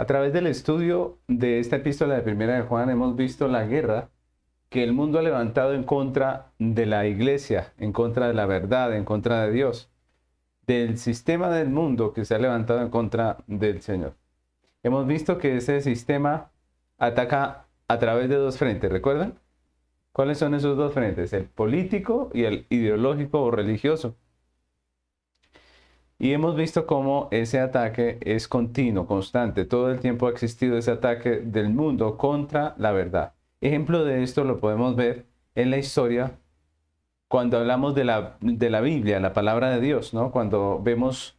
A través del estudio de esta epístola de Primera de Juan hemos visto la guerra que el mundo ha levantado en contra de la iglesia, en contra de la verdad, en contra de Dios, del sistema del mundo que se ha levantado en contra del Señor. Hemos visto que ese sistema ataca a través de dos frentes, ¿recuerdan? ¿Cuáles son esos dos frentes? El político y el ideológico o religioso. Y hemos visto cómo ese ataque es continuo, constante. Todo el tiempo ha existido ese ataque del mundo contra la verdad. Ejemplo de esto lo podemos ver en la historia cuando hablamos de la Biblia, la palabra de Dios, ¿no? Cuando vemos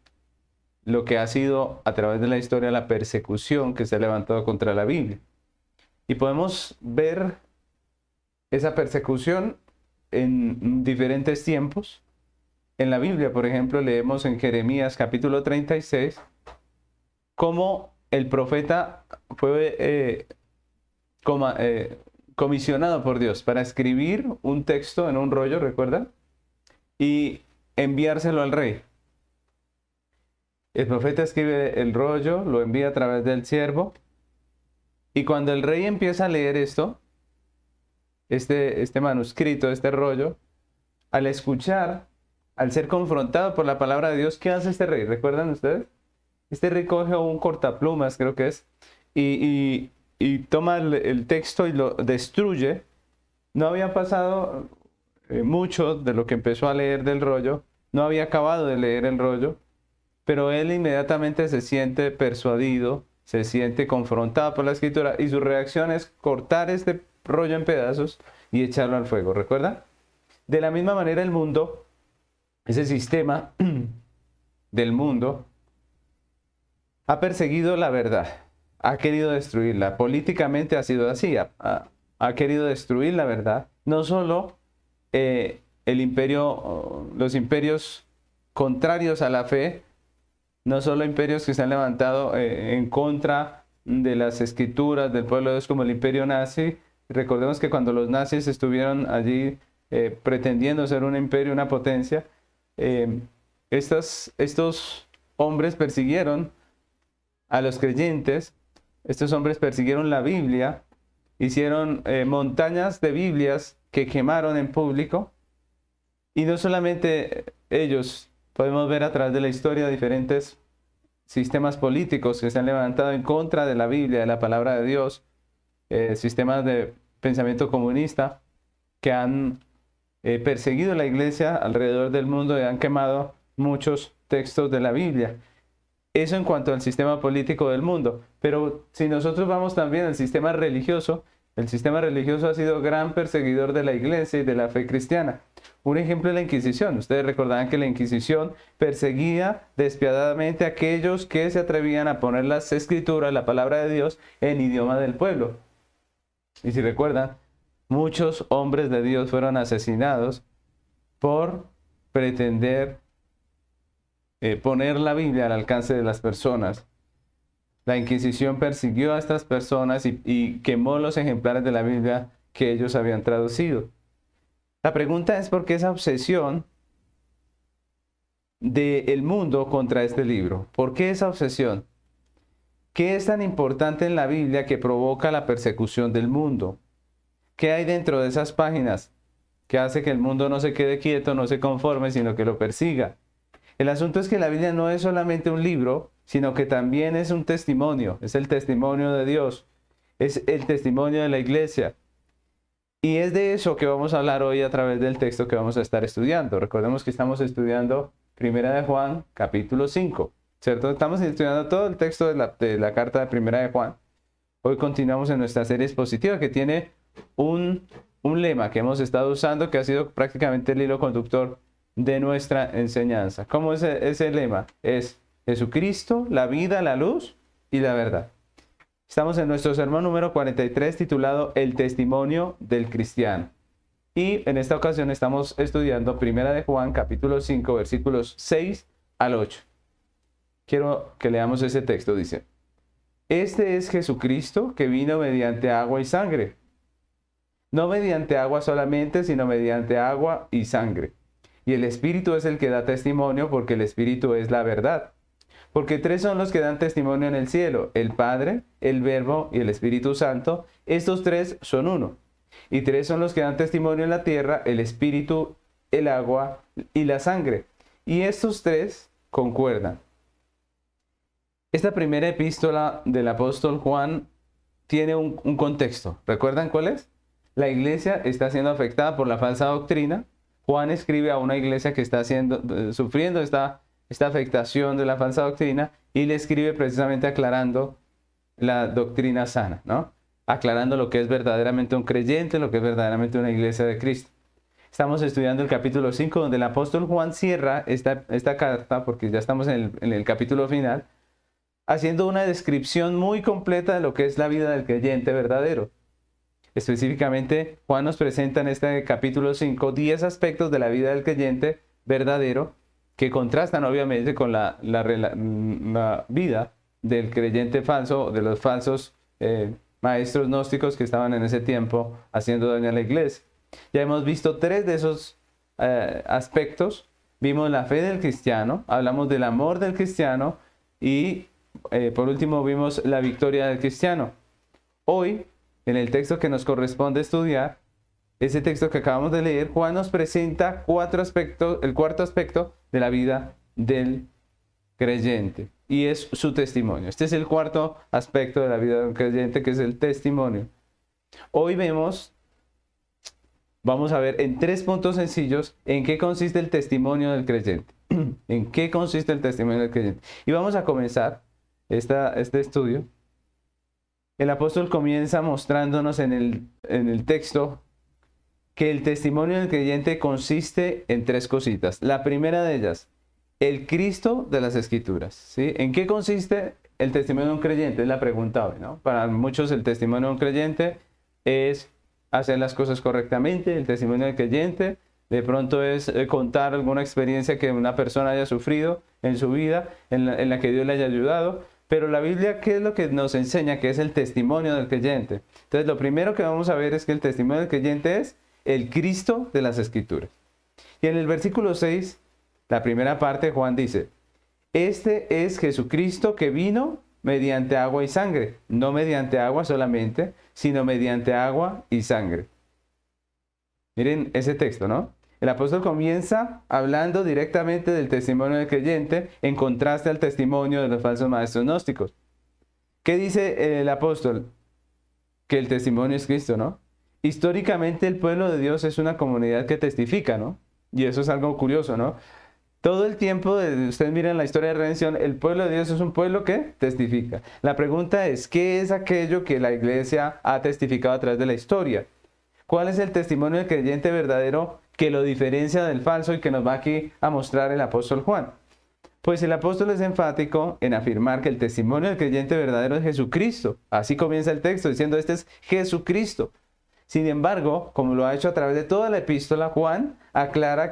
lo que ha sido a través de la historia la persecución que se ha levantado contra la Biblia. Y podemos ver esa persecución en diferentes tiempos. En la Biblia, por ejemplo, leemos en Jeremías capítulo 36 cómo el profeta fue comisionado por Dios para escribir un texto en un rollo, ¿recuerdan? Y enviárselo al rey. El profeta escribe el rollo, lo envía a través del siervo, y cuando el rey empieza a leer esto, este manuscrito, este rollo, al escuchar, al ser confrontado por la palabra de Dios, ¿qué hace este rey? ¿Recuerdan ustedes? Este rey coge un cortaplumas, creo que es, y toma el texto y lo destruye. No había pasado mucho de lo que empezó a leer del rollo, no había acabado de leer el rollo, pero él inmediatamente se siente persuadido, se siente confrontado por la escritura y su reacción es cortar este rollo en pedazos y echarlo al fuego, ¿recuerdan? De la misma manera el mundo, ese sistema del mundo, ha perseguido la verdad, ha querido destruirla. Políticamente ha sido así, ha querido destruir la verdad. No solo el imperio, los imperios contrarios a la fe, no solo imperios que se han levantado en contra de las escrituras del pueblo de Dios, como el imperio nazi. Recordemos que cuando los nazis estuvieron allí pretendiendo ser un imperio, una potencia, estos hombres persiguieron a los creyentes, estos hombres persiguieron la Biblia, hicieron montañas de Biblias que quemaron en público, y no solamente ellos, podemos ver a través de la historia diferentes sistemas políticos que se han levantado en contra de la Biblia, de la palabra de Dios, sistemas de pensamiento comunista que han perseguido la iglesia alrededor del mundo y han quemado muchos textos de la Biblia. Eso en cuanto al sistema político del mundo. Pero si nosotros vamos también al sistema religioso, el sistema religioso ha sido gran perseguidor de la iglesia y de la fe cristiana. Un ejemplo es la Inquisición. Ustedes recordarán que la Inquisición perseguía despiadadamente a aquellos que se atrevían a poner las escrituras, la palabra de Dios, en idioma del pueblo. Y si recuerdan, muchos hombres de Dios fueron asesinados por pretender poner la Biblia al alcance de las personas. La Inquisición persiguió a estas personas y quemó los ejemplares de la Biblia que ellos habían traducido. La pregunta es por qué esa obsesión del mundo contra este libro. ¿Por qué esa obsesión? ¿Qué es tan importante en la Biblia que provoca la persecución del mundo? ¿Qué hay dentro de esas páginas que hace que el mundo no se quede quieto, no se conforme, sino que lo persiga? El asunto es que la Biblia no es solamente un libro, sino que también es un testimonio, es el testimonio de Dios, es el testimonio de la iglesia. Y es de eso que vamos a hablar hoy a través del texto que vamos a estar estudiando. Recordemos que estamos estudiando Primera de Juan, capítulo 5, ¿cierto? Estamos estudiando todo el texto de la carta de Primera de Juan. Hoy continuamos en nuestra serie expositiva que tiene un lema que hemos estado usando, que ha sido prácticamente el hilo conductor de nuestra enseñanza. ¿Cómo es ese lema? Es Jesucristo, la vida, la luz y la verdad. Estamos en nuestro sermón número 43 titulado El testimonio del cristiano. Y en esta ocasión estamos estudiando Primera de Juan, capítulo 5, versículos 6 al 8. Quiero que leamos ese texto, dice: Este es Jesucristo que vino mediante agua y sangre. No mediante agua solamente, sino mediante agua y sangre. Y el Espíritu es el que da testimonio, porque el Espíritu es la verdad. Porque tres son los que dan testimonio en el cielo: el Padre, el Verbo y el Espíritu Santo. Estos tres son uno. Y tres son los que dan testimonio en la tierra: el Espíritu, el agua y la sangre. Y estos tres concuerdan. Esta primera epístola del apóstol Juan tiene un contexto. ¿Recuerdan cuál es? La iglesia está siendo afectada por la falsa doctrina. Juan escribe a una iglesia que está sufriendo esta afectación de la falsa doctrina, y le escribe precisamente aclarando la doctrina sana, ¿no? Aclarando lo que es verdaderamente un creyente, lo que es verdaderamente una iglesia de Cristo. Estamos estudiando el capítulo 5, donde el apóstol Juan cierra esta carta, porque ya estamos en el capítulo final, haciendo una descripción muy completa de lo que es la vida del creyente verdadero. Específicamente, Juan nos presenta en este capítulo 5 10 aspectos de la vida del creyente verdadero, que contrastan obviamente con la vida del creyente falso, de los falsos maestros gnósticos que estaban en ese tiempo haciendo daño a la iglesia. Ya hemos visto tres de esos aspectos. Vimos la fe del cristiano, hablamos del amor del cristiano y por último vimos la victoria del cristiano. Hoy, en el texto que nos corresponde estudiar, ese texto que acabamos de leer, Juan nos presenta el cuarto aspecto de la vida del creyente, y es su testimonio. Este es el cuarto aspecto de la vida del creyente, que es el testimonio. Hoy vamos a ver en 3 puntos sencillos en qué consiste el testimonio del creyente. En qué consiste el testimonio del creyente. Y vamos a comenzar este estudio. El apóstol comienza mostrándonos en el texto que el testimonio del creyente consiste en 3 cositas. La primera de ellas, el Cristo de las Escrituras, ¿sí? ¿En qué consiste el testimonio de un creyente? Es la pregunta hoy, ¿no? Para muchos el testimonio de un creyente es hacer las cosas correctamente. El testimonio del creyente de pronto es contar alguna experiencia que una persona haya sufrido en su vida, en la que Dios le haya ayudado. Pero la Biblia, ¿qué es lo que nos enseña? Que es el testimonio del creyente. Entonces, lo primero que vamos a ver es que el testimonio del creyente es el Cristo de las Escrituras. Y en el versículo 6, la primera parte, Juan dice: este es Jesucristo que vino mediante agua y sangre. No mediante agua solamente, sino mediante agua y sangre. Miren ese texto, ¿no? El apóstol comienza hablando directamente del testimonio del creyente en contraste al testimonio de los falsos maestros gnósticos. ¿Qué dice el apóstol? Que el testimonio es Cristo, ¿no? Históricamente el pueblo de Dios es una comunidad que testifica, ¿no? Y eso es algo curioso, ¿no? Todo el tiempo, ustedes miran la historia de redención, el pueblo de Dios es un pueblo que testifica. La pregunta es, ¿qué es aquello que la iglesia ha testificado a través de la historia? ¿Cuál es el testimonio del creyente verdadero que lo diferencia del falso y que nos va aquí a mostrar el apóstol Juan? Pues el apóstol es enfático en afirmar que el testimonio del creyente verdadero es Jesucristo. Así comienza el texto diciendo: este es Jesucristo. Sin embargo, como lo ha hecho a través de toda la epístola, Juan aclara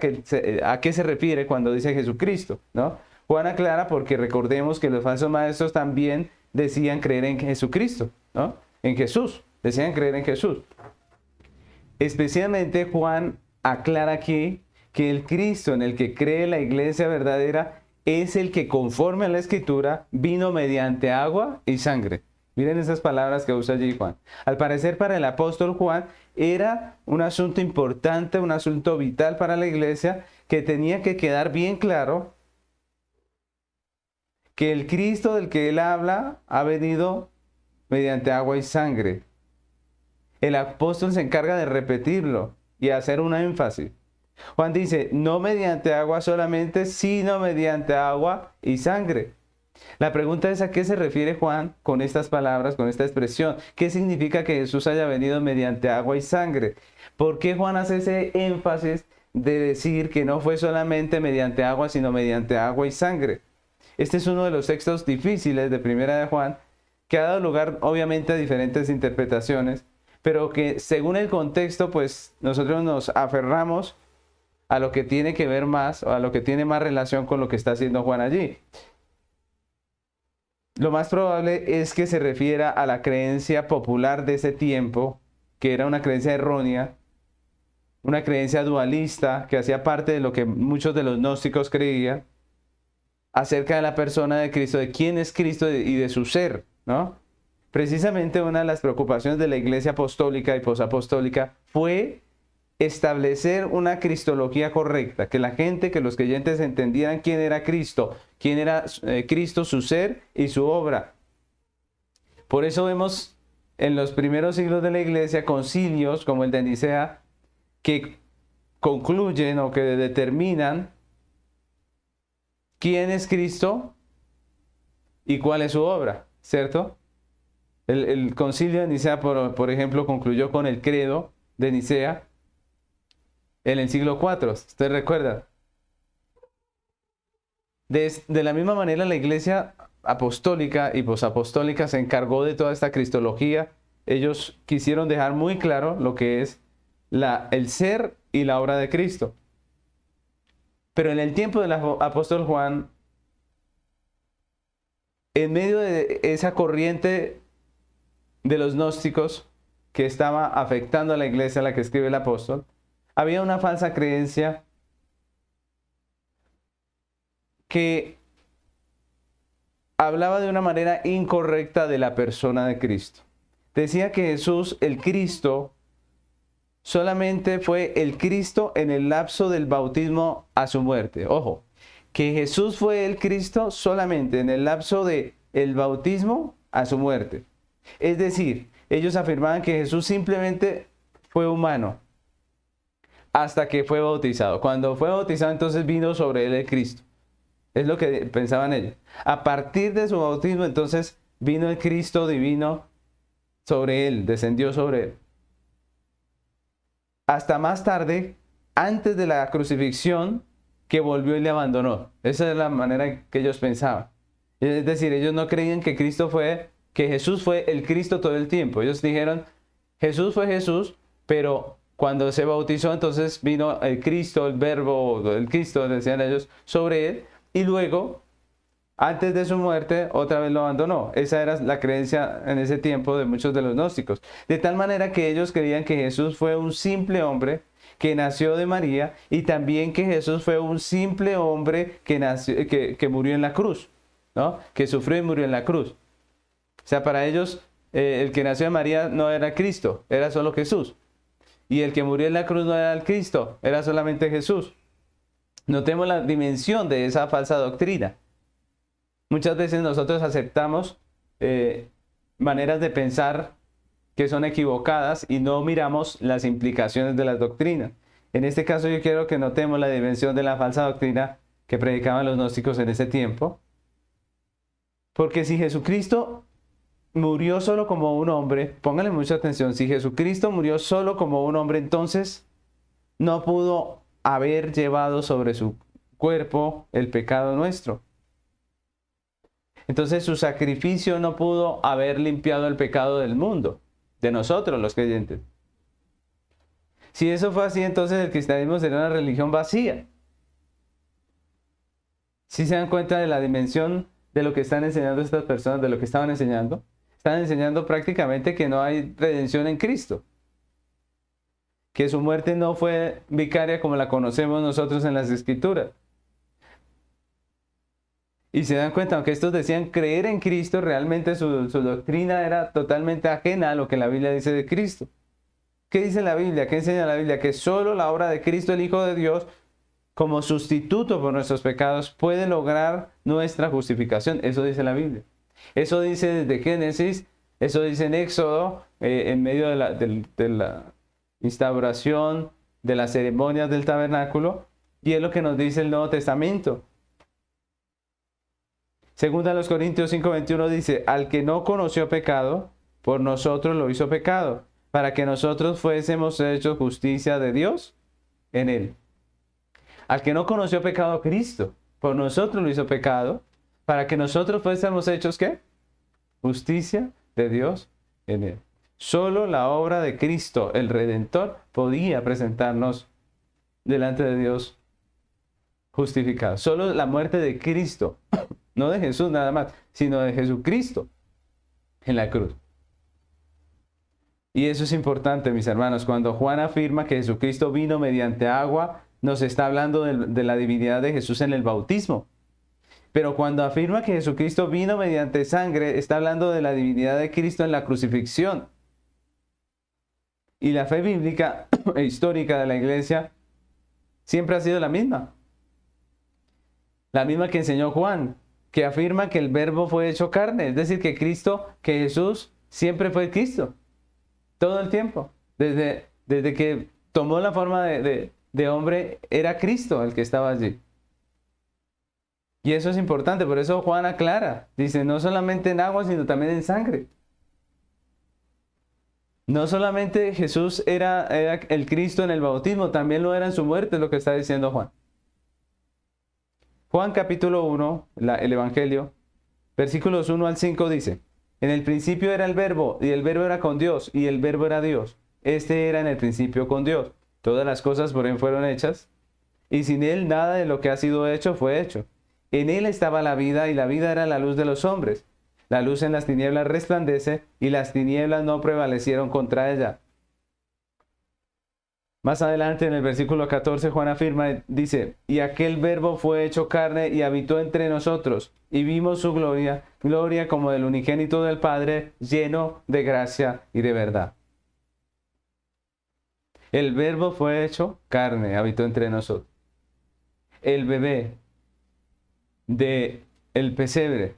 a qué se refiere cuando dice Jesucristo, ¿no? Juan aclara porque recordemos que los falsos maestros también decían creer en Jesucristo, ¿no? En Jesús, decían creer en Jesús. Especialmente Juan aclara aquí que el Cristo en el que cree la iglesia verdadera es el que, conforme a la Escritura, vino mediante agua y sangre. Miren esas palabras que usa allí Juan. Al parecer, para el apóstol Juan era un asunto importante, un asunto vital para la iglesia, que tenía que quedar bien claro que el Cristo del que él habla ha venido mediante agua y sangre. El apóstol se encarga de repetirlo y hacer un énfasis. Juan dice: no mediante agua solamente, sino mediante agua y sangre. La pregunta es: ¿a qué se refiere Juan con estas palabras, con esta expresión? ¿Qué significa que Jesús haya venido mediante agua y sangre? ¿Por qué Juan hace ese énfasis de decir que no fue solamente mediante agua, sino mediante agua y sangre? Este es uno de los textos difíciles de Primera de Juan, que ha dado lugar obviamente a diferentes interpretaciones, pero que según el contexto, pues nosotros nos aferramos a lo que tiene que ver más, o a lo que tiene más relación con lo que está haciendo Juan allí. Lo más probable es que se refiera a la creencia popular de ese tiempo, que era una creencia errónea, una creencia dualista, que hacía parte de lo que muchos de los gnósticos creían, acerca de la persona de Cristo, de quién es Cristo y de su ser, ¿no? Precisamente una de las preocupaciones de la iglesia apostólica y posapostólica fue establecer una cristología correcta, que la gente, que los creyentes entendieran quién era Cristo, Cristo, su ser y su obra. Por eso vemos en los primeros siglos de la iglesia concilios como el de Nicea que concluyen o que determinan quién es Cristo y cuál es su obra, ¿cierto? El concilio de Nicea, por ejemplo, concluyó con el credo de Nicea en el siglo IV. ¿Usted recuerda? De la misma manera, la iglesia apostólica y posapostólica se encargó de toda esta cristología. Ellos quisieron dejar muy claro lo que es el ser y la obra de Cristo. Pero en el tiempo del apóstol Juan, en medio de esa corriente de los gnósticos que estaba afectando a la iglesia a la que escribe el apóstol, había una falsa creencia que hablaba de una manera incorrecta de la persona de Cristo. Decía que Jesús, el Cristo, solamente fue el Cristo en el lapso del bautismo a su muerte. Ojo, que Jesús fue el Cristo solamente en el lapso del bautismo a su muerte. Es decir, ellos afirmaban que Jesús simplemente fue humano hasta que fue bautizado. Cuando fue bautizado, entonces vino sobre él el Cristo. Es lo que pensaban ellos. A partir de su bautismo, entonces vino el Cristo divino sobre él, descendió sobre él. Hasta más tarde, antes de la crucifixión, que volvió y le abandonó. Esa es la manera que ellos pensaban. Es decir, ellos no creían que Jesús fue el Cristo todo el tiempo. Ellos dijeron, Jesús fue Jesús, pero cuando se bautizó, entonces vino el Cristo, el verbo, el Cristo, decían ellos, sobre él, y luego, antes de su muerte, otra vez lo abandonó. Esa era la creencia en ese tiempo de muchos de los gnósticos. De tal manera que ellos creían que Jesús fue un simple hombre que nació de María y también que Jesús fue un simple hombre que murió en la cruz, ¿no? Que sufrió y murió en la cruz. O sea, para ellos, el que nació de María no era Cristo, era solo Jesús. Y el que murió en la cruz no era el Cristo, era solamente Jesús. Notemos la dimensión de esa falsa doctrina. Muchas veces nosotros aceptamos maneras de pensar que son equivocadas y no miramos las implicaciones de las doctrinas. En este caso yo quiero que notemos la dimensión de la falsa doctrina que predicaban los gnósticos en ese tiempo. Porque si Jesucristo murió solo como un hombre, pónganle mucha atención, si Jesucristo murió solo como un hombre, entonces no pudo haber llevado sobre su cuerpo el pecado nuestro. Entonces su sacrificio no pudo haber limpiado el pecado del mundo, de nosotros los creyentes. Si eso fue así, entonces el cristianismo sería una religión vacía. ¿Sí se dan cuenta de la dimensión de lo que están enseñando estas personas, de lo que estaban enseñando? Están enseñando prácticamente que no hay redención en Cristo. Que su muerte no fue vicaria como la conocemos nosotros en las Escrituras. Y se dan cuenta, aunque estos decían creer en Cristo, realmente su doctrina era totalmente ajena a lo que la Biblia dice de Cristo. ¿Qué dice la Biblia? ¿Qué enseña la Biblia? Que solo la obra de Cristo, el Hijo de Dios, como sustituto por nuestros pecados, puede lograr nuestra justificación. Eso dice la Biblia. Eso dice desde Génesis, eso dice en Éxodo, en medio de la instauración de las ceremonias del tabernáculo, y es lo que nos dice el Nuevo Testamento. Segunda a los Corintios 5:21 dice, al que no conoció pecado, por nosotros lo hizo pecado, para que nosotros fuésemos hechos justicia de Dios en él. Al que no conoció pecado, Cristo, por nosotros lo hizo pecado, para que nosotros fuésemos hechos, ¿qué? Justicia de Dios en él. Solo la obra de Cristo, el Redentor, podía presentarnos delante de Dios justificados. Solo la muerte de Cristo, no de Jesús nada más, sino de Jesucristo en la cruz. Y eso es importante, mis hermanos. Cuando Juan afirma que Jesucristo vino mediante agua, nos está hablando de la divinidad de Jesús en el bautismo. Pero cuando afirma que Jesucristo vino mediante sangre, está hablando de la divinidad de Cristo en la crucifixión. Y la fe bíblica e histórica de la iglesia siempre ha sido la misma. La misma que enseñó Juan, que afirma que el verbo fue hecho carne. Es decir, que Jesús siempre fue Cristo. Todo el tiempo. Desde que tomó la forma de hombre, era Cristo el que estaba allí. Y eso es importante, por eso Juan aclara. Dice, no solamente en agua, sino también en sangre. No solamente Jesús era el Cristo en el bautismo, también lo era en su muerte, es lo que está diciendo Juan. Juan capítulo 1, el Evangelio, versículos 1 al 5 dice, en el principio era el verbo, y el verbo era con Dios, y el verbo era Dios. Este era en el principio con Dios. Todas las cosas por él fueron hechas, y sin él nada de lo que ha sido hecho fue hecho. En él estaba la vida, y la vida era la luz de los hombres. La luz en las tinieblas resplandece, y las tinieblas no prevalecieron contra ella. Más adelante en el versículo 14 Juan afirma, dice, y aquel verbo fue hecho carne y habitó entre nosotros, y vimos su gloria, gloria como del unigénito del Padre, lleno de gracia y de verdad. El verbo fue hecho carne, habitó entre nosotros. El bebé de el pesebre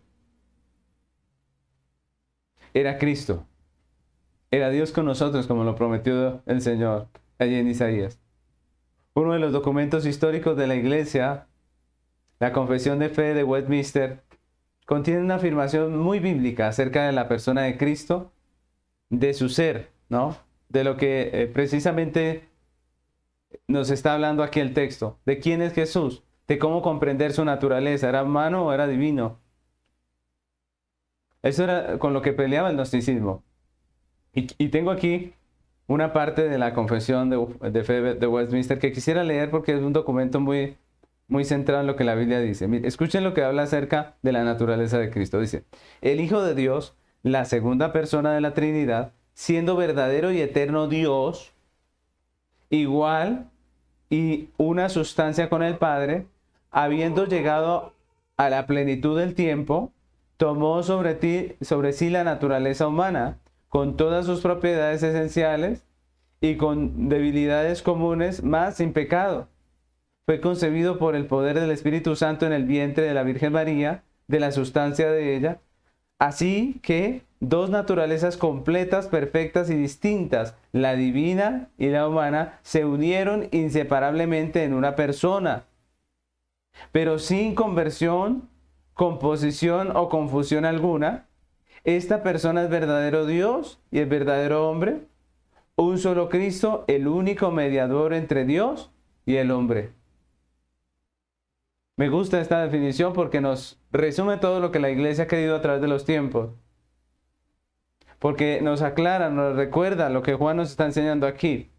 era Cristo. Era Dios con nosotros, como lo prometió el Señor allí en Isaías. Uno de los documentos históricos de la iglesia, la Confesión de Fe de Westminster, contiene una afirmación muy bíblica acerca de la persona de Cristo, de su ser, ¿no? De lo que precisamente nos está hablando aquí el texto, de quién es Jesús, de cómo comprender su naturaleza, ¿era humano o era divino? Eso era con lo que peleaba el gnosticismo. Y tengo aquí una parte de la Confesión de Fe de Westminster que quisiera leer porque es un documento muy, muy centrado en lo que la Biblia dice. Miren, escuchen lo que habla acerca de la naturaleza de Cristo. Dice, el Hijo de Dios, la segunda persona de la Trinidad, siendo verdadero y eterno Dios, igual y una sustancia con el Padre, habiendo llegado a la plenitud del tiempo, tomó sobre sí la naturaleza humana, con todas sus propiedades esenciales y con debilidades comunes, mas sin pecado. Fue concebido por el poder del Espíritu Santo en el vientre de la Virgen María, de la sustancia de ella, así que dos naturalezas completas, perfectas y distintas, la divina y la humana, se unieron inseparablemente en una persona, pero sin conversión, composición o confusión alguna. Esta persona es verdadero Dios y el verdadero hombre, un solo Cristo, el único mediador entre Dios y el hombre. Me gusta esta definición porque nos resume todo lo que la iglesia ha querido a través de los tiempos. Porque nos aclara, nos recuerda lo que Juan nos está enseñando aquí.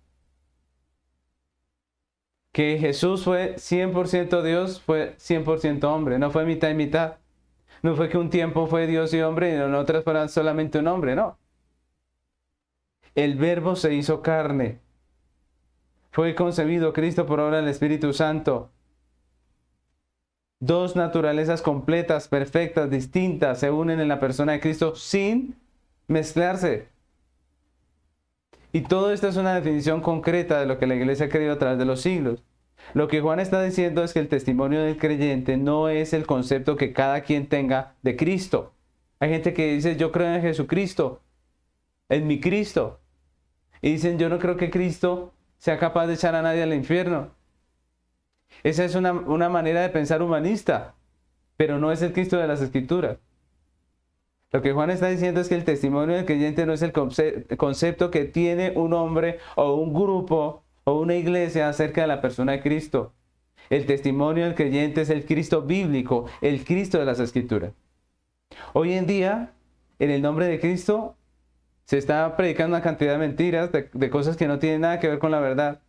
Que Jesús fue 100% Dios, fue 100% hombre, no fue mitad y mitad. No fue que un tiempo fue Dios y hombre y en otras fueran solamente un hombre, no. El verbo se hizo carne. Fue concebido Cristo por obra del Espíritu Santo. Dos naturalezas completas, perfectas, distintas, se unen en la persona de Cristo sin mezclarse. Y todo esto es una definición concreta de lo que la iglesia ha querido a través de los siglos. Lo que Juan está diciendo es que el testimonio del creyente no es el concepto que cada quien tenga de Cristo. Hay gente que dice, yo creo en Jesucristo, en mi Cristo. Y dicen, yo no creo que Cristo sea capaz de echar a nadie al infierno. Esa es una manera de pensar humanista, pero no es el Cristo de las Escrituras. Lo que Juan está diciendo es que el testimonio del creyente no es el concepto que tiene un hombre o un grupo o una iglesia acerca de la persona de Cristo. El testimonio del creyente es el Cristo bíblico, el Cristo de las Escrituras. Hoy en día, en el nombre de Cristo, se está predicando una cantidad de mentiras, de cosas que no tienen nada que ver con la verdad.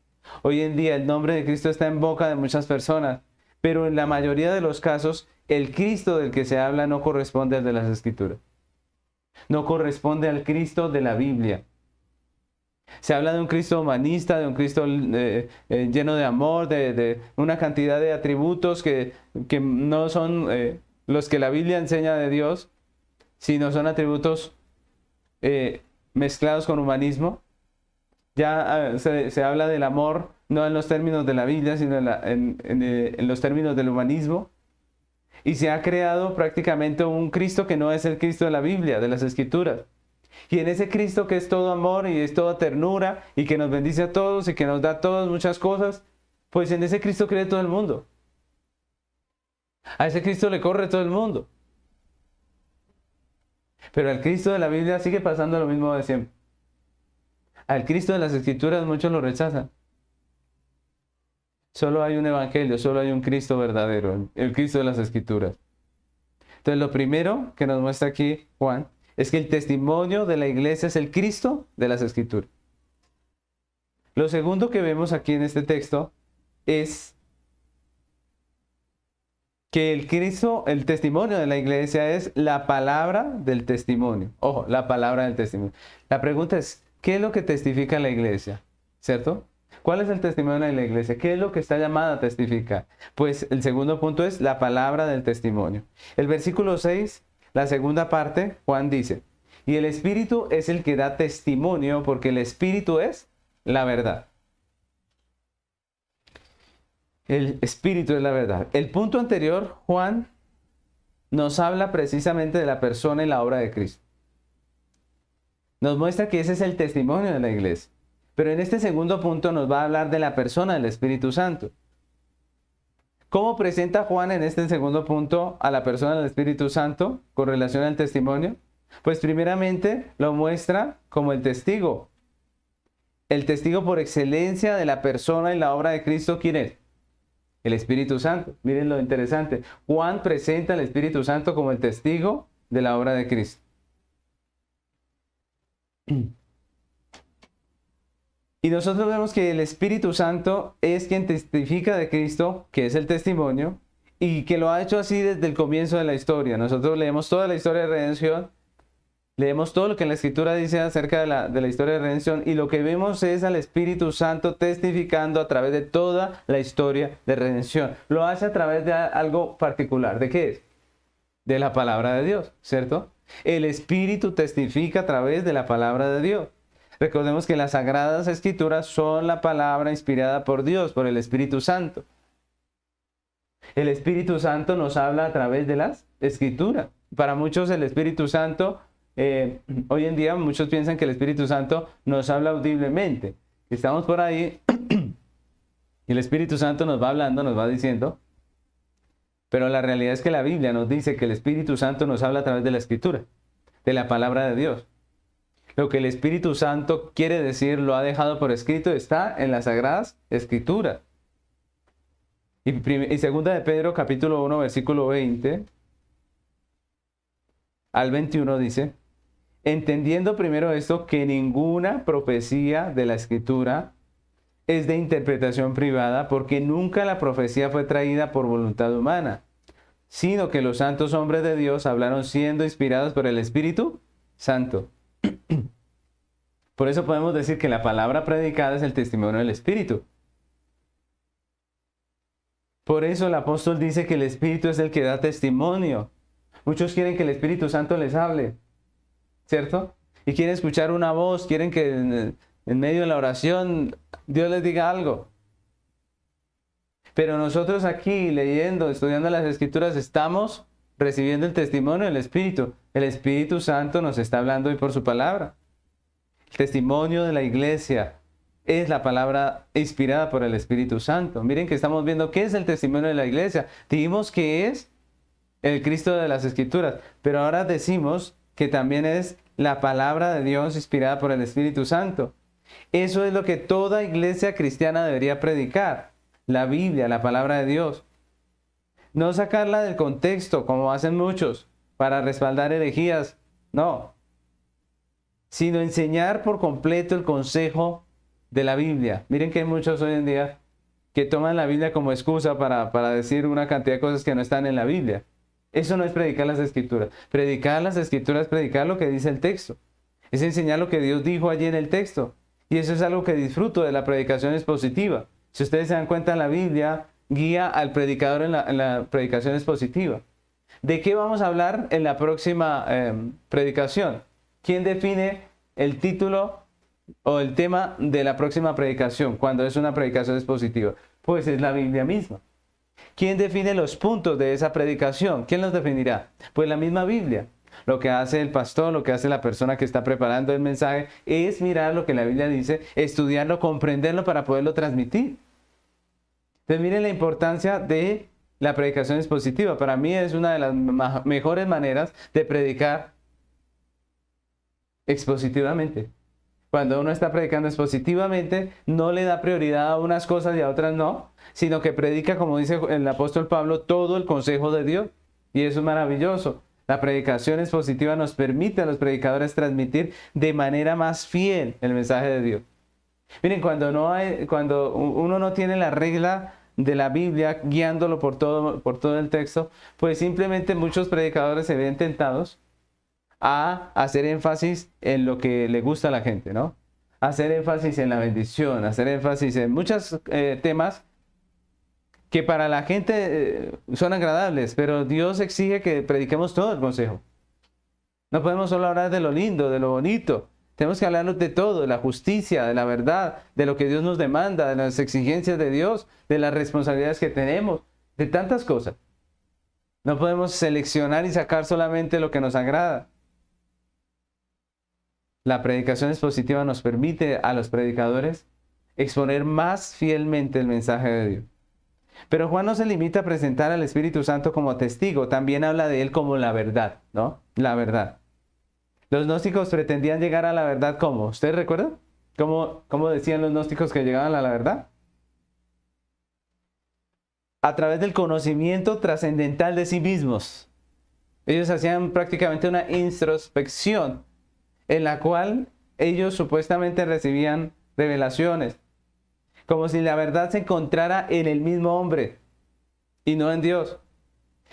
Hoy en día el nombre de Cristo está en boca de muchas personas, pero en la mayoría de los casos, el Cristo del que se habla no corresponde al de las Escrituras. No corresponde al Cristo de la Biblia. Se habla de un Cristo humanista, de un Cristo lleno de amor, de una cantidad de atributos que no son los que la Biblia enseña de Dios, sino son atributos mezclados con humanismo. Ya se habla del amor no en los términos de la Biblia, sino en los términos del humanismo. Y se ha creado prácticamente un Cristo que no es el Cristo de la Biblia, de las Escrituras. Y en ese Cristo que es todo amor y es toda ternura y que nos bendice a todos y que nos da a todos muchas cosas, pues en ese Cristo cree todo el mundo. A ese Cristo le corre todo el mundo. Pero al Cristo de la Biblia sigue pasando lo mismo de siempre. Al Cristo de las Escrituras muchos lo rechazan. Solo hay un evangelio, solo hay un Cristo verdadero, el Cristo de las Escrituras. Entonces lo primero que nos muestra aquí Juan es que el testimonio de la iglesia es el Cristo de las Escrituras. Lo segundo que vemos aquí en este texto es que el Cristo, el testimonio de la iglesia es la palabra del testimonio. Ojo, la palabra del testimonio. La pregunta es, ¿qué es lo que testifica la iglesia? ¿Cierto? ¿Cuál es el testimonio de la iglesia? ¿Qué es lo que está llamada a testificar? Pues el segundo punto es la palabra del testimonio. El versículo 6, la segunda parte, Juan dice, y el Espíritu es el que da testimonio porque el Espíritu es la verdad. El Espíritu es la verdad. El punto anterior, Juan nos habla precisamente de la persona y la obra de Cristo. Nos muestra que ese es el testimonio de la iglesia. Pero en este segundo punto nos va a hablar de la persona del Espíritu Santo. ¿Cómo presenta Juan en este segundo punto a la persona del Espíritu Santo con relación al testimonio? Pues primeramente lo muestra como el testigo. El testigo por excelencia de la persona y la obra de Cristo, ¿quién es? El Espíritu Santo. Miren lo interesante. Juan presenta al Espíritu Santo como el testigo de la obra de Cristo. Y nosotros vemos que el Espíritu Santo es quien testifica de Cristo, que es el testimonio, y que lo ha hecho así desde el comienzo de la historia. Nosotros leemos toda la historia de redención, leemos todo lo que la Escritura dice acerca de la historia de redención, y lo que vemos es al Espíritu Santo testificando a través de toda la historia de redención. Lo hace a través de algo particular. ¿De qué es? De la palabra de Dios, ¿cierto? El Espíritu testifica a través de la palabra de Dios. Recordemos que las Sagradas Escrituras son la palabra inspirada por Dios, por el Espíritu Santo. El Espíritu Santo nos habla a través de las Escrituras. Para muchos el Espíritu Santo, hoy en día muchos piensan que el Espíritu Santo nos habla audiblemente. Estamos por ahí y el Espíritu Santo nos va hablando, nos va diciendo, pero la realidad es que la Biblia nos dice que el Espíritu Santo nos habla a través de la Escritura, de la palabra de Dios. Lo que el Espíritu Santo quiere decir, lo ha dejado por escrito, está en las Sagradas Escrituras. Y segunda de Pedro, capítulo 1, versículo 20 al 21 dice, entendiendo primero esto, que ninguna profecía de la Escritura es de interpretación privada, porque nunca la profecía fue traída por voluntad humana, sino que los santos hombres de Dios hablaron siendo inspirados por el Espíritu Santo. Por eso podemos decir que la palabra predicada es el testimonio del Espíritu. Por eso el apóstol dice que el Espíritu es el que da testimonio. Muchos quieren que el Espíritu Santo les hable, ¿cierto? Y quieren escuchar una voz, quieren que en medio de la oración Dios les diga algo. Pero nosotros aquí leyendo, estudiando las Escrituras, estamos recibiendo el testimonio del Espíritu. El Espíritu Santo nos está hablando hoy por su palabra. El testimonio de la iglesia es la palabra inspirada por el Espíritu Santo. Miren que estamos viendo qué es el testimonio de la iglesia. Dijimos que es el Cristo de las Escrituras, pero ahora decimos que también es la palabra de Dios inspirada por el Espíritu Santo. Eso es lo que toda iglesia cristiana debería predicar. La Biblia, la palabra de Dios. No sacarla del contexto, como hacen muchos, para respaldar herejías. No. Sino enseñar por completo el consejo de la Biblia. Miren que hay muchos hoy en día que toman la Biblia como excusa para decir una cantidad de cosas que no están en la Biblia. Eso no es predicar las Escrituras. Predicar las Escrituras es predicar lo que dice el texto. Es enseñar lo que Dios dijo allí en el texto. Y eso es algo que disfruto de la predicación expositiva. Si ustedes se dan cuenta, la Biblia guía al predicador en la predicación expositiva. ¿De qué vamos a hablar en la próxima predicación? ¿Quién define el título o el tema de la próxima predicación cuando es una predicación expositiva? Pues es la Biblia misma. ¿Quién define los puntos de esa predicación? ¿Quién los definirá? Pues la misma Biblia. Lo que hace el pastor, lo que hace la persona que está preparando el mensaje es mirar lo que la Biblia dice, estudiarlo, comprenderlo para poderlo transmitir. Entonces miren la importancia de la predicación expositiva. Para mí es una de las mejores maneras de predicar expositivamente. Cuando uno está predicando expositivamente, no le da prioridad a unas cosas y a otras no, sino que predica, como dice el apóstol Pablo, todo el consejo de Dios. Y eso es maravilloso. La predicación expositiva nos permite a los predicadores transmitir de manera más fiel el mensaje de Dios. Miren, cuando uno no tiene la regla de la Biblia guiándolo por todo el texto, pues simplemente muchos predicadores se ven tentados a hacer énfasis en lo que le gusta a la gente, ¿no? Hacer énfasis en la bendición, hacer énfasis en muchos temas que para la gente son agradables, pero Dios exige que prediquemos todo el consejo. No podemos solo hablar de lo lindo, de lo bonito. Tenemos que hablarnos de todo, de la justicia, de la verdad, de lo que Dios nos demanda, de las exigencias de Dios, de las responsabilidades que tenemos, de tantas cosas. No podemos seleccionar y sacar solamente lo que nos agrada. La predicación expositiva nos permite a los predicadores exponer más fielmente el mensaje de Dios. Pero Juan no se limita a presentar al Espíritu Santo como testigo, también habla de él como la verdad, ¿no? La verdad. Los gnósticos pretendían llegar a la verdad ¿cómo? ¿Ustedes recuerdan? ¿Cómo decían los gnósticos que llegaban a la verdad? A través del conocimiento trascendental de sí mismos. Ellos hacían prácticamente una introspección en la cual ellos supuestamente recibían revelaciones, como si la verdad se encontrara en el mismo hombre y no en Dios.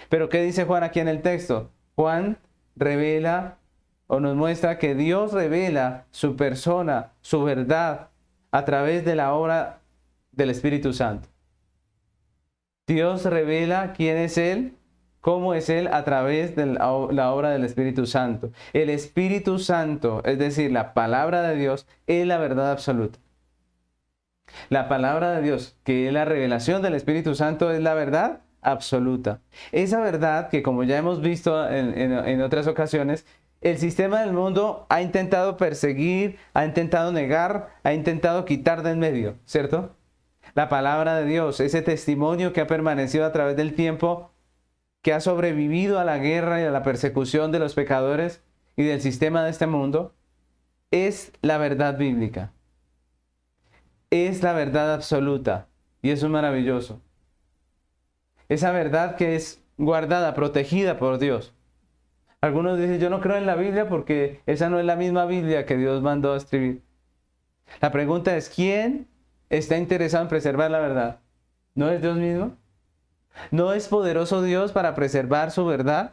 Pero ¿qué dice Juan aquí en el texto? Juan revela o nos muestra que Dios revela su persona, su verdad, a través de la obra del Espíritu Santo. Dios revela quién es Él, cómo es Él a través de la obra del Espíritu Santo. El Espíritu Santo, es decir, la palabra de Dios, es la verdad absoluta. La palabra de Dios, que es la revelación del Espíritu Santo, es la verdad absoluta. Esa verdad que, como ya hemos visto en otras ocasiones, el sistema del mundo ha intentado perseguir, ha intentado negar, ha intentado quitar de en medio, ¿cierto? La palabra de Dios, ese testimonio que ha permanecido a través del tiempo, que ha sobrevivido a la guerra y a la persecución de los pecadores y del sistema de este mundo, es la verdad bíblica. Es la verdad absoluta. Y eso es maravilloso. Esa verdad que es guardada, protegida por Dios. Algunos dicen, yo no creo en la Biblia porque esa no es la misma Biblia que Dios mandó a escribir. La pregunta es, ¿quién está interesado en preservar la verdad? ¿No es Dios mismo? ¿No es poderoso Dios para preservar su verdad?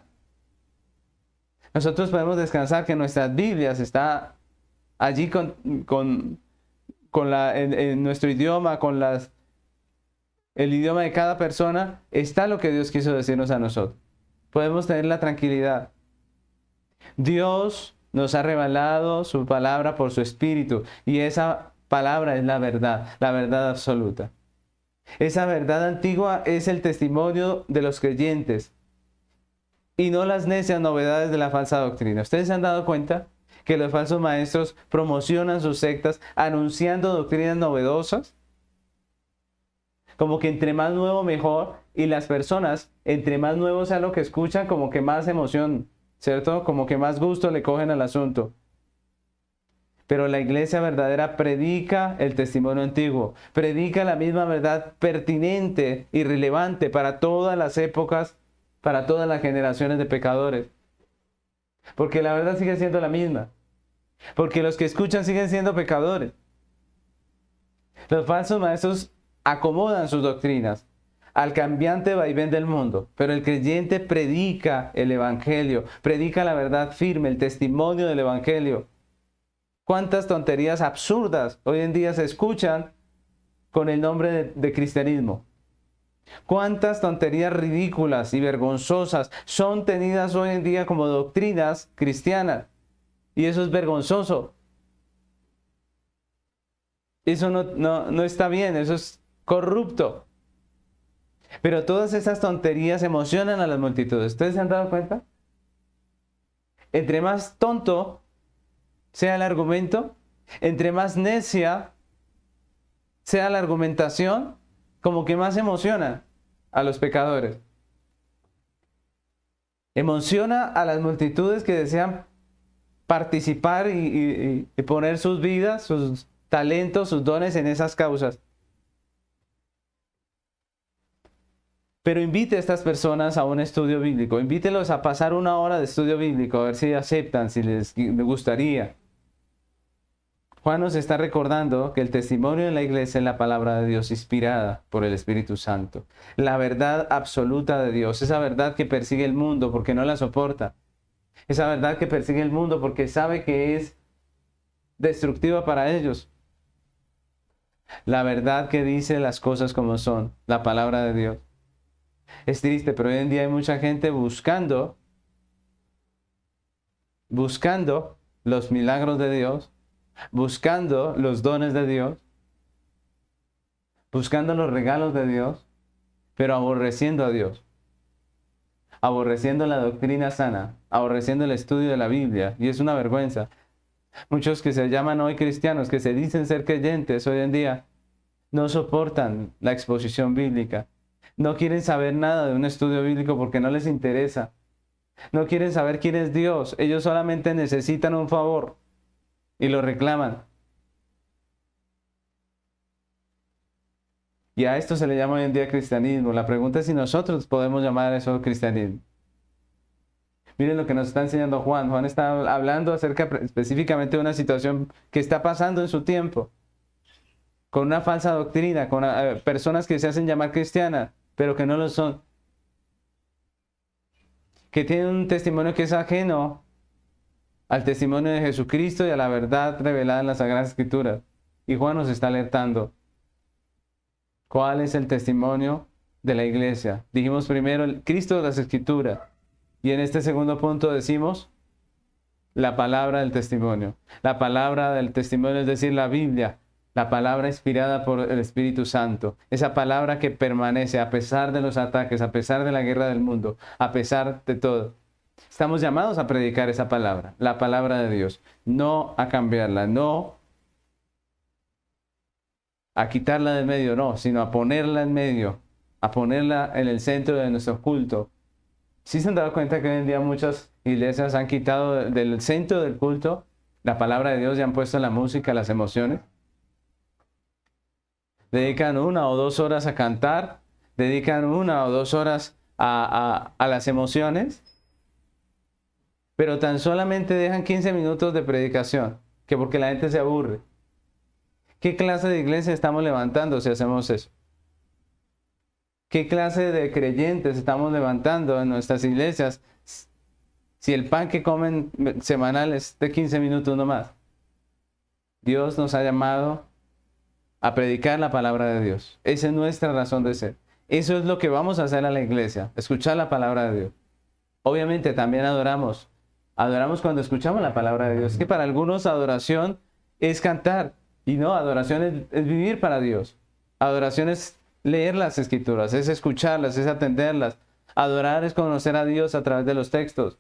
Nosotros podemos descansar que nuestras Biblias está allí en nuestro idioma, el idioma de cada persona, está lo que Dios quiso decirnos a nosotros. Podemos tener la tranquilidad. Dios nos ha revelado su palabra por su Espíritu y esa palabra es la verdad absoluta. Esa verdad antigua es el testimonio de los creyentes y no las necias novedades de la falsa doctrina. ¿Ustedes se han dado cuenta que los falsos maestros promocionan sus sectas anunciando doctrinas novedosas? Como que entre más nuevo mejor, y las personas, entre más nuevo sea lo que escuchan, como que más emoción, ¿cierto? Como que más gusto le cogen al asunto. Pero la iglesia verdadera predica el testimonio antiguo, predica la misma verdad pertinente y relevante para todas las épocas, para todas las generaciones de pecadores. Porque la verdad sigue siendo la misma. Porque los que escuchan siguen siendo pecadores. Los falsos maestros acomodan sus doctrinas al cambiante vaivén del mundo, pero el creyente predica el evangelio, predica la verdad firme, el testimonio del evangelio. ¿Cuántas tonterías absurdas hoy en día se escuchan con el nombre de cristianismo? ¿Cuántas tonterías ridículas y vergonzosas son tenidas hoy en día como doctrinas cristianas? Y eso es vergonzoso. Eso no está bien, eso es corrupto. Pero todas esas tonterías emocionan a las multitudes. ¿Ustedes se han dado cuenta? Entre más tonto sea el argumento, entre más necia sea la argumentación, como que más emociona a los pecadores. Emociona a las multitudes que desean participar y poner sus vidas, sus talentos, sus dones en esas causas. Pero invite a estas personas a un estudio bíblico. Invítelos a pasar 1 hora de estudio bíblico, a ver si aceptan, si les gustaría. Juan nos está recordando que el testimonio de la iglesia es la palabra de Dios inspirada por el Espíritu Santo. La verdad absoluta de Dios, esa verdad que persigue el mundo porque no la soporta. Esa verdad que persigue el mundo porque sabe que es destructiva para ellos. La verdad que dice las cosas como son, la palabra de Dios. Es triste, pero hoy en día hay mucha gente buscando los milagros de Dios, buscando los dones de Dios, buscando los regalos de Dios, pero aborreciendo a Dios, aborreciendo la doctrina sana, aborreciendo el estudio de la Biblia, y es una vergüenza. Muchos que se llaman hoy cristianos, que se dicen ser creyentes hoy en día, no soportan la exposición bíblica. No quieren saber nada de un estudio bíblico porque no les interesa. No quieren saber quién es Dios. Ellos solamente necesitan un favor y lo reclaman. Y a esto se le llama hoy en día cristianismo. La pregunta es si nosotros podemos llamar eso cristianismo. Miren lo que nos está enseñando Juan. Juan está hablando acerca específicamente de una situación que está pasando en su tiempo. Con una falsa doctrina, con personas que se hacen llamar cristianas, pero que no lo son. Que tienen un testimonio que es ajeno al testimonio de Jesucristo y a la verdad revelada en las Sagradas Escrituras. Y Juan nos está alertando. ¿Cuál es el testimonio de la iglesia? Dijimos primero el Cristo de las Escrituras. Y en este segundo punto decimos la palabra del testimonio. La palabra del testimonio, es decir, la Biblia. La palabra inspirada por el Espíritu Santo. Esa palabra que permanece a pesar de los ataques, a pesar de la guerra del mundo, a pesar de todo. Estamos llamados a predicar esa palabra, la palabra de Dios. No a cambiarla, no a quitarla del medio, no, sino a ponerla en medio, a ponerla en el centro de nuestro culto. ¿Sí se han dado cuenta que hoy en día muchas iglesias han quitado del centro del culto la palabra de Dios y han puesto la música, las emociones? Dedican 1 o 2 horas a cantar, dedican 1 o 2 horas a las emociones, pero tan solamente dejan 15 minutos de predicación, que porque la gente se aburre. ¿Qué clase de iglesia estamos levantando si hacemos eso? ¿Qué clase de creyentes estamos levantando en nuestras iglesias si el pan que comen semanal es de 15 minutos nomás? Dios nos ha llamado a predicar la palabra de Dios. Esa es nuestra razón de ser. Eso es lo que vamos a hacer a la iglesia, escuchar la palabra de Dios. Obviamente también adoramos. Adoramos cuando escuchamos la palabra de Dios. Es que para algunos adoración es cantar. Y no, adoración es vivir para Dios. Adoración es leer las escrituras, es escucharlas, es atenderlas. Adorar es conocer a Dios a través de los textos.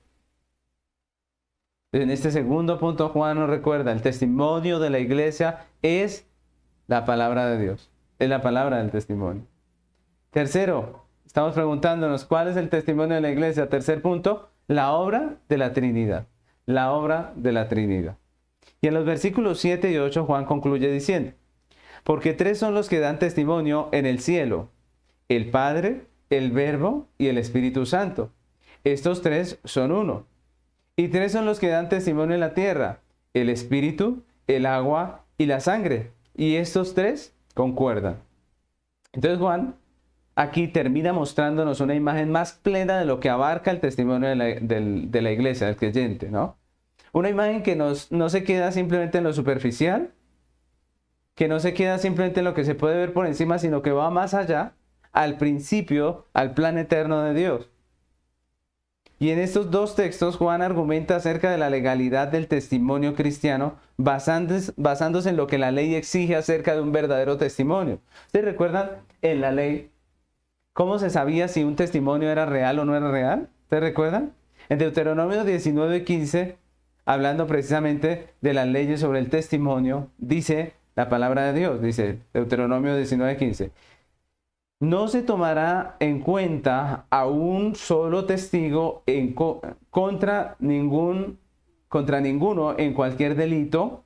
En este segundo punto Juan nos recuerda, el testimonio de la iglesia es la palabra de Dios. Es la palabra del testimonio. Tercero, estamos preguntándonos, ¿cuál es el testimonio de la iglesia? Tercer punto, la obra de la Trinidad. La obra de la Trinidad. Y en los versículos 7 y 8 Juan concluye diciendo, porque 3 son los que dan testimonio en el cielo, el Padre, el Verbo y el Espíritu Santo. Estos 3 son uno. Y 3 son los que dan testimonio en la tierra, el Espíritu, el agua y la sangre. Y estos 3 concuerdan. Entonces Juan aquí termina mostrándonos una imagen más plena de lo que abarca el testimonio de la iglesia, del creyente, ¿no? Una imagen que no se queda simplemente en lo superficial, que no se queda simplemente en lo que se puede ver por encima, sino que va más allá al principio, al plan eterno de Dios. Y en estos dos textos, Juan argumenta acerca de la legalidad del testimonio cristiano, basándose en lo que la ley exige acerca de un verdadero testimonio. ¿Ustedes recuerdan en la ley cómo se sabía si un testimonio era real o no era real? ¿Ustedes recuerdan? En Deuteronomio 19:15, hablando precisamente de las leyes sobre el testimonio, dice la palabra de Dios, dice Deuteronomio 19:15. No se tomará en cuenta a un solo testigo contra ninguno en cualquier delito,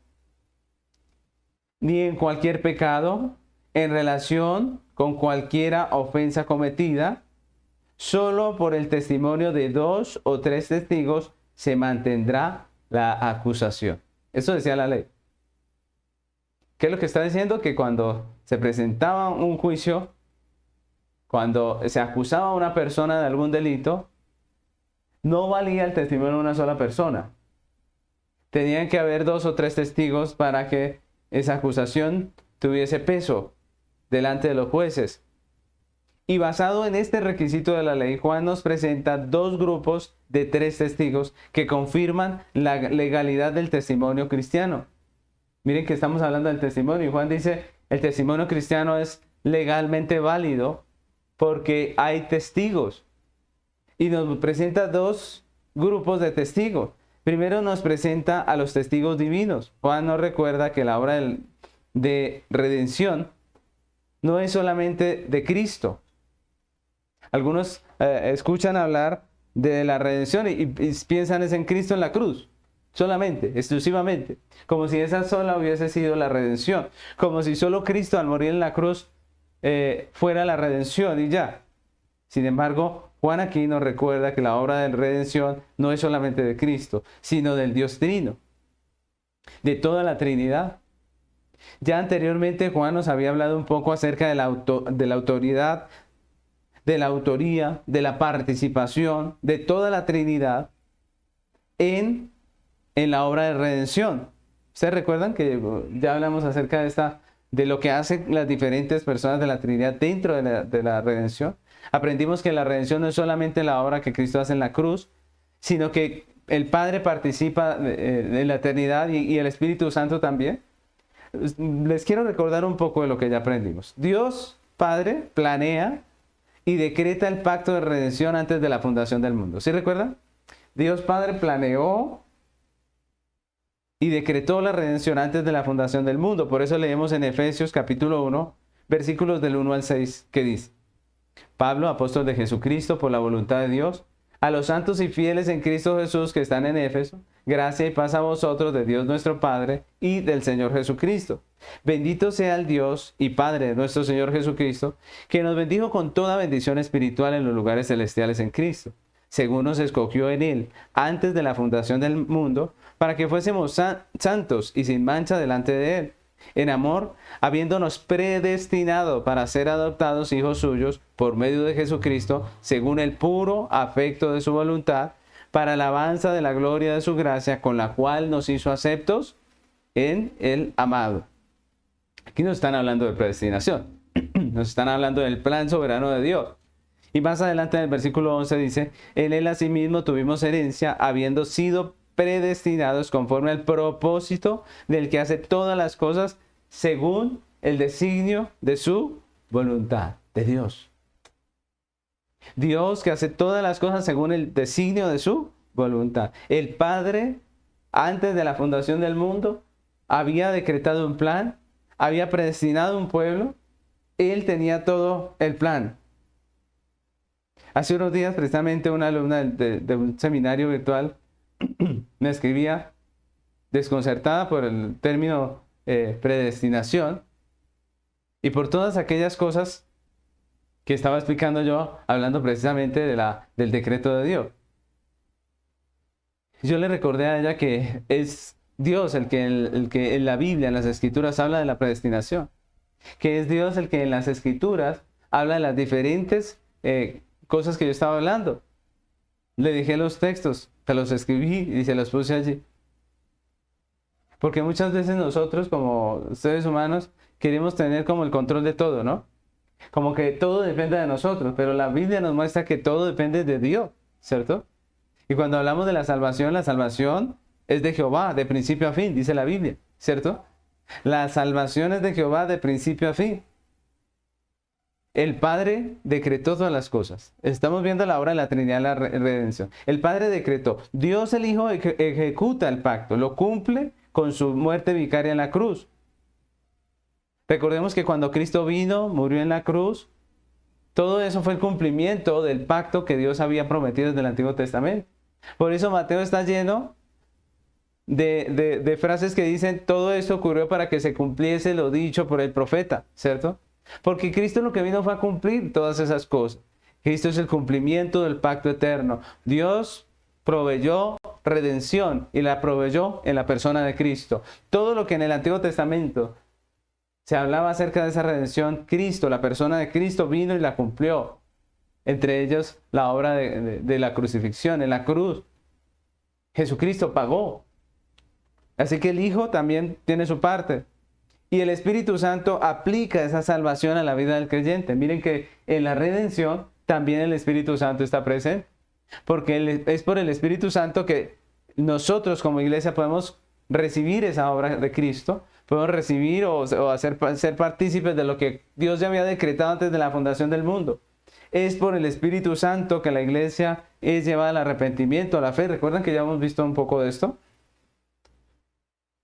ni en cualquier pecado, en relación con cualquiera ofensa cometida. Solo por el testimonio de 2 o 3 testigos se mantendrá la acusación. Eso decía la ley. ¿Qué es lo que está diciendo? Que cuando se presentaba un juicio, cuando se acusaba a una persona de algún delito, no valía el testimonio de una sola persona. Tenían que haber 2 o 3 testigos para que esa acusación tuviese peso delante de los jueces. Y basado en este requisito de la ley, Juan nos presenta 2 grupos de 3 testigos que confirman la legalidad del testimonio cristiano. Miren que estamos hablando del testimonio y Juan dice, el testimonio cristiano es legalmente válido porque hay testigos. Y nos presenta 2 grupos de testigos. Primero nos presenta a los testigos divinos. Juan nos recuerda que la obra de redención no es solamente de Cristo. Algunos escuchan hablar de la redención y piensan es en Cristo en la cruz. Solamente, exclusivamente. Como si esa sola hubiese sido la redención. Como si solo Cristo al morir en la cruz fuera la redención y ya. Sin embargo, Juan aquí nos recuerda que la obra de redención no es solamente de Cristo, sino del Dios Trino, de toda la Trinidad. Ya anteriormente Juan nos había hablado un poco acerca de la autoridad, de la autoría, de la participación de toda la Trinidad en la obra de redención. ¿Ustedes recuerdan que ya hablamos acerca de lo que hacen las diferentes personas de la Trinidad dentro de la redención? Aprendimos que la redención no es solamente la obra que Cristo hace en la cruz, sino que el Padre participa en la eternidad y el Espíritu Santo también. Les quiero recordar un poco de lo que ya aprendimos. Dios Padre planea y decreta el pacto de redención antes de la fundación del mundo. ¿Sí recuerdan? Dios Padre planeó y decretó la redención antes de la fundación del mundo. Por eso leemos en Efesios capítulo 1, versículos del 1 al 6, que dice: Pablo, apóstol de Jesucristo, por la voluntad de Dios, a los santos y fieles en Cristo Jesús que están en Éfeso, gracia y paz a vosotros de Dios nuestro Padre y del Señor Jesucristo. Bendito sea el Dios y Padre de nuestro Señor Jesucristo, que nos bendijo con toda bendición espiritual en los lugares celestiales en Cristo, según nos escogió en Él antes de la fundación del mundo, para que fuésemos santos y sin mancha delante de Él, en amor, habiéndonos predestinado para ser adoptados hijos suyos por medio de Jesucristo, según el puro afecto de su voluntad, para alabanza de la gloria de su gracia, con la cual nos hizo aceptos en el amado. Aquí nos están hablando de predestinación, nos están hablando del plan soberano de Dios. Y más adelante en el versículo 11 dice: en él asimismo tuvimos herencia, habiendo sido predestinados conforme al propósito del que hace todas las cosas según el designio de su voluntad, de Dios. Dios que hace todas las cosas según el designio de su voluntad. El Padre, antes de la fundación del mundo, había decretado un plan, había predestinado un pueblo. Él tenía todo el plan. Hace unos días, precisamente, una alumna de un seminario virtual me escribía desconcertada por el término predestinación y por todas aquellas cosas que estaba explicando yo, hablando precisamente del decreto de Dios. Yo le recordé a ella que es Dios el que en la Biblia, en las Escrituras, habla de la predestinación, que es Dios el que en las Escrituras habla de las diferentes cosas que yo estaba hablando. Le dije los textos, se los escribí y se los puse allí. Porque muchas veces nosotros como seres humanos queremos tener como el control de todo, ¿no? Como que todo depende de nosotros, pero la Biblia nos muestra que todo depende de Dios, ¿cierto? Y cuando hablamos de la salvación es de Jehová, de principio a fin, dice la Biblia, ¿cierto? La salvación es de Jehová de principio a fin. El Padre decretó todas las cosas. Estamos viendo la obra de la Trinidad, la redención. El Padre decretó. Dios el Hijo ejecuta el pacto, lo cumple con su muerte vicaria en la cruz. Recordemos que cuando Cristo vino, murió en la cruz, todo eso fue el cumplimiento del pacto que Dios había prometido desde el Antiguo Testamento. Por eso Mateo está lleno de frases que dicen, todo esto ocurrió para que se cumpliese lo dicho por el profeta, ¿cierto? Porque Cristo lo que vino fue a cumplir todas esas cosas. Cristo es el cumplimiento del pacto eterno. Dios proveyó redención y la proveyó en la persona de Cristo. Todo lo que en el Antiguo Testamento se hablaba acerca de esa redención, Cristo, la persona de Cristo, vino y la cumplió. Entre ellos, la obra de la crucifixión, en la cruz. Jesucristo pagó. Así que el Hijo también tiene su parte. Y el Espíritu Santo aplica esa salvación a la vida del creyente. Miren que en la redención también el Espíritu Santo está presente. Porque es por el Espíritu Santo que nosotros como iglesia podemos recibir esa obra de Cristo. Podemos recibir o ser partícipes de lo que Dios ya había decretado antes de la fundación del mundo. Es por el Espíritu Santo que la iglesia es llevada al arrepentimiento, a la fe. ¿Recuerdan que ya hemos visto un poco de esto?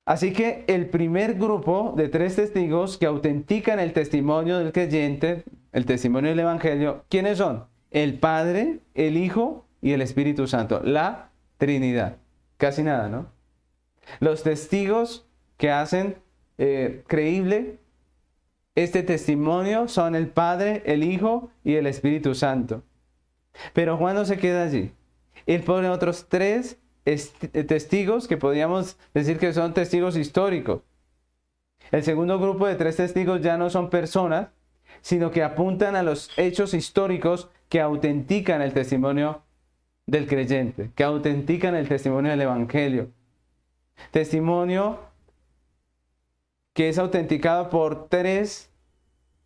Así que el primer grupo de 3 testigos que autentican el testimonio del creyente, el testimonio del Evangelio, ¿quiénes son? El Padre, el Hijo y el Espíritu Santo. La Trinidad. Casi nada, ¿no? Los testigos que hacen creíble este testimonio son el Padre, el Hijo y el Espíritu Santo. Pero Juan no se queda allí. Él pone otros 3 testigos que podríamos decir que son testigos históricos. El segundo grupo de 3 testigos ya no son personas, sino que apuntan a los hechos históricos que autentican el testimonio del creyente, que autentican el testimonio del Evangelio. Testimonio que es autenticado por 3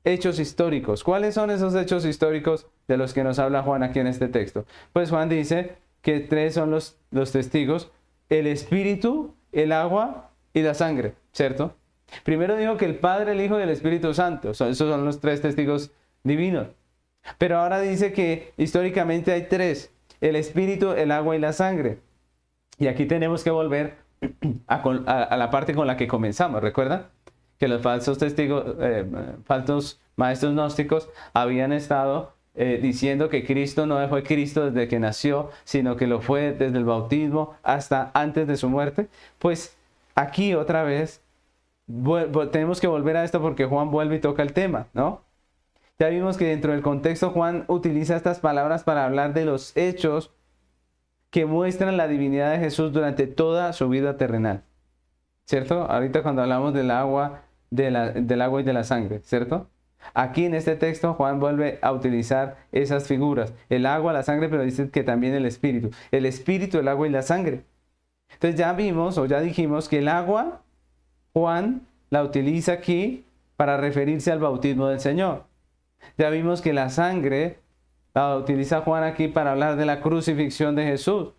hechos históricos. ¿Cuáles son esos hechos históricos de los que nos habla Juan aquí en este texto? Pues Juan dice que 3 son los testigos: el Espíritu, el agua y la sangre, ¿cierto? Primero dijo que el Padre, el Hijo y el Espíritu Santo. Esos son los 3 testigos divinos. Pero ahora dice que históricamente hay 3: el Espíritu, el agua y la sangre. Y aquí tenemos que volver a la parte con la que comenzamos. ¿Recuerdan? Que los falsos testigos, falsos maestros gnósticos habían estado diciendo que Cristo no fue Cristo desde que nació, sino que lo fue desde el bautismo hasta antes de su muerte. Pues aquí otra vez tenemos que volver a esto porque Juan vuelve y toca el tema, ¿no? Ya vimos que dentro del contexto Juan utiliza estas palabras para hablar de los hechos que muestran la divinidad de Jesús durante toda su vida terrenal, ¿cierto? Ahorita cuando hablamos del agua y de la sangre, ¿cierto? Aquí en este texto Juan vuelve a utilizar esas figuras, el agua, la sangre, pero dice que también el Espíritu, el agua y la sangre. Entonces ya vimos o ya dijimos que el agua, Juan la utiliza aquí para referirse al bautismo del Señor. Ya vimos que la sangre la utiliza Juan aquí para hablar de la crucifixión de Jesús.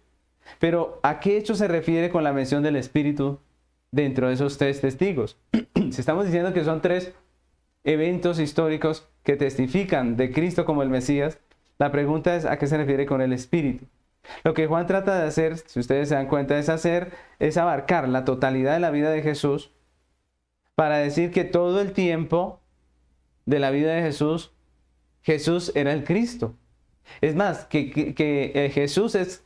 Pero ¿a qué hecho se refiere con la mención del Espíritu dentro de esos 3 testigos? Si estamos diciendo que son 3 eventos históricos que testifican de Cristo como el Mesías, la pregunta es ¿a qué se refiere con el Espíritu? Lo que Juan trata de hacer, si ustedes se dan cuenta, es abarcar la totalidad de la vida de Jesús para decir que todo el tiempo de la vida de Jesús, Jesús era el Cristo. Es más, que Jesús es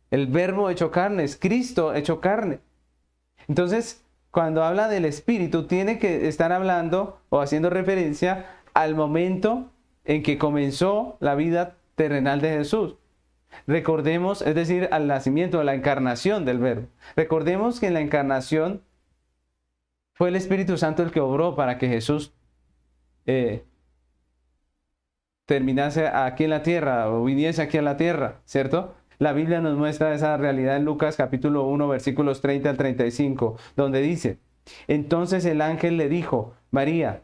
el verbo hecho carne, es Cristo hecho carne. Entonces, cuando habla del Espíritu, tiene que estar hablando o haciendo referencia al momento en que comenzó la vida terrenal de Jesús. Recordemos, es decir, al nacimiento, a la encarnación del verbo. Recordemos que en la encarnación fue el Espíritu Santo el que obró para que Jesús terminase aquí en la tierra o viniese aquí a la tierra, ¿cierto? La Biblia nos muestra esa realidad en Lucas capítulo 1, versículos 30 al 35, donde dice: entonces el ángel le dijo: María,